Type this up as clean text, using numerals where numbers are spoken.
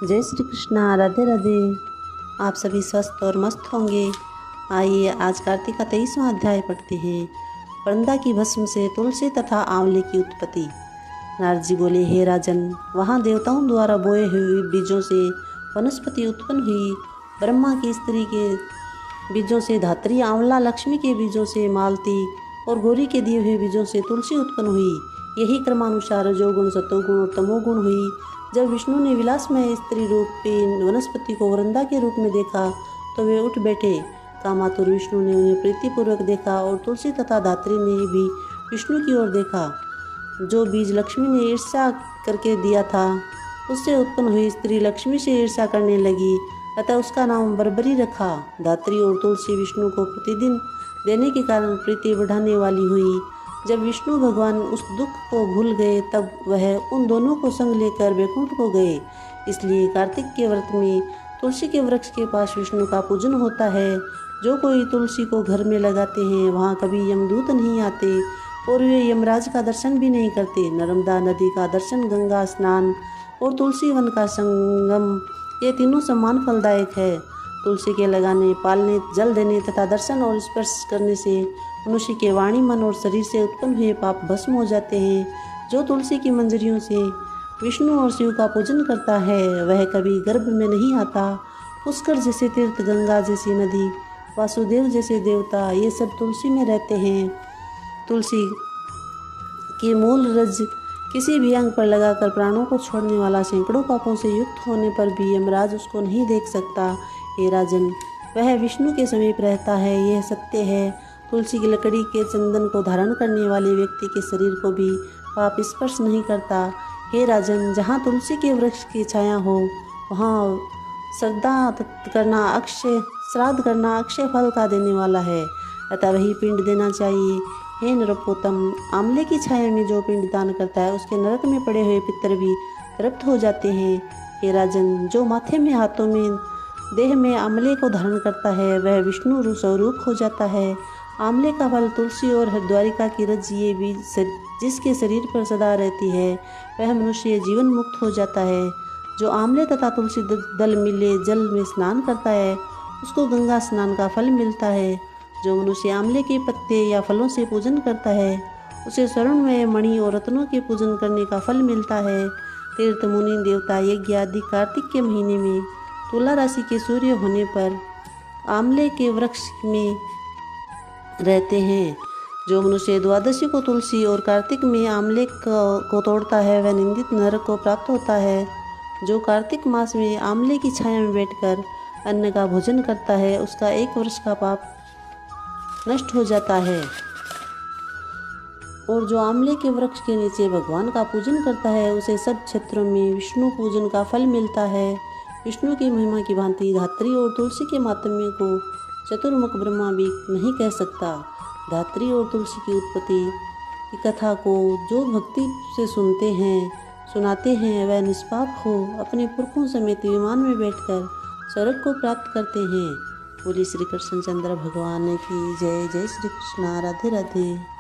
जय श्री कृष्णा। राधे राधे। आप सभी स्वस्थ और मस्त होंगे। आइए आज कार्तिक का 23वां अध्याय पढ़ते हैं। वृंदा की भस्म से तुलसी तथा आंवले की उत्पत्ति। नारद जी बोले, हे राजन, वहाँ देवताओं द्वारा बोए हुए बीजों से वनस्पति उत्पन्न हुई। ब्रह्मा की स्त्री के बीजों से धात्री, आंवला लक्ष्मी के बीजों से मालती और गौरी के दिए हुए बीजों से तुलसी उत्पन्न हुई। यही क्रमानुसार रजोगुण, सतोगुण और तमोगुण हुई। जब विष्णु ने विलासमय स्त्री रूपी वनस्पति को वृंदा के रूप में देखा तो वे उठ बैठे। कामातुर विष्णु ने उन्हें प्रीतिपूर्वक देखा और तुलसी तथा धात्री ने भी विष्णु की ओर देखा। जो बीज लक्ष्मी ने ईर्ष्या करके दिया था, उससे उत्पन्न हुई स्त्री लक्ष्मी से ईर्ष्या करने लगी, अतः उसका नाम बर्बरी रखा। धात्री और तुलसी विष्णु को प्रतिदिन देने के कारण प्रीति बढ़ाने वाली हुई। जब विष्णु भगवान उस दुख को भूल गए तब वह उन दोनों को संग लेकर वैकुंठ को गए। इसलिए कार्तिक के व्रत में तुलसी के वृक्ष के पास विष्णु का पूजन होता है। जो कोई तुलसी को घर में लगाते हैं वहाँ कभी यमदूत नहीं आते और वे यमराज का दर्शन भी नहीं करते। नर्मदा नदी का दर्शन, गंगा स्नान और तुलसी वन का संगम, ये तीनों समान फलदायक है। तुलसी के लगाने, पालने, जल देने तथा दर्शन और स्पर्श करने से मनुष्य के वाणी, मन और शरीर से उत्पन्न हुए पाप भस्म हो जाते हैं। जो तुलसी की मंजरियों से विष्णु और शिव का पूजन करता है वह कभी गर्भ में नहीं आता। पुष्कर जैसे तीर्थ, गंगा जैसी नदी, वासुदेव जैसे देवता, ये सब तुलसी में रहते हैं। तुलसी के मूल रज किसी भी अंग पर लगाकर प्राणों को छोड़ने वाला सैकड़ों पापों से युक्त होने पर भी यमराज उसको नहीं देख सकता। हे राजन, वह विष्णु के समीप रहता है, यह सत्य है। तुलसी की लकड़ी के चंदन को धारण करने वाले व्यक्ति के शरीर को भी पाप स्पर्श नहीं करता। हे राजन, जहाँ तुलसी के वृक्ष की छाया हो वहाँ श्राद्ध करना अक्षय फल का देने वाला है, अतः वही पिंड देना चाहिए। हे नरोत्तम, आंवले की छाया में जो पिंड दान करता है उसके नरक में पड़े हुए पितर भी तृप्त हो जाते हैं। हे राजन, जो माथे में, हाथों में, देह में आंवले को धारण करता है वह विष्णु स्वरूप हो जाता है। आंवले का फल तुलसी और हरिद्वारिका की रज, ये भी जिसके शरीर पर सदा रहती है वह मनुष्य जीवन मुक्त हो जाता है। जो आंवले तथा तुलसी दल मिले जल में स्नान करता है उसको गंगा स्नान का फल मिलता है। जो मनुष्य आंवले के पत्ते या फलों से पूजन करता है उसे स्वर्णमय मणि और रत्नों के पूजन करने का फल मिलता है। तीर्थ, मुनि, देवता, यज्ञ आदि कार्तिक के महीने में तुला राशि के सूर्य होने पर आंवले के वृक्ष में रहते हैं। जो मनुष्य द्वादशी को तुलसी और कार्तिक में आंवले को तोड़ता है वह निंदित नरक को प्राप्त होता है। जो कार्तिक मास में आंवले की छाया में बैठकर अन्न का भोजन करता है उसका 1 वर्ष का पाप नष्ट हो जाता है। और जो आंवले के वृक्ष के नीचे भगवान का पूजन करता है उसे सब क्षेत्रों में विष्णु पूजन का फल मिलता है। विष्णु की महिमा की भांति धात्री और तुलसी के मातम्य को चतुर्मुख ब्रह्मा भी नहीं कह सकता। धात्री और तुलसी की उत्पत्ति की कथा को जो भक्ति से सुनाते हैं वह निष्पाप हो अपने पुरखों समेत विमान में बैठकर स्वर्ग को प्राप्त करते हैं। बोली श्री कृष्ण चंद्र भगवान की जय। जय श्री कृष्ण। राधे राधे।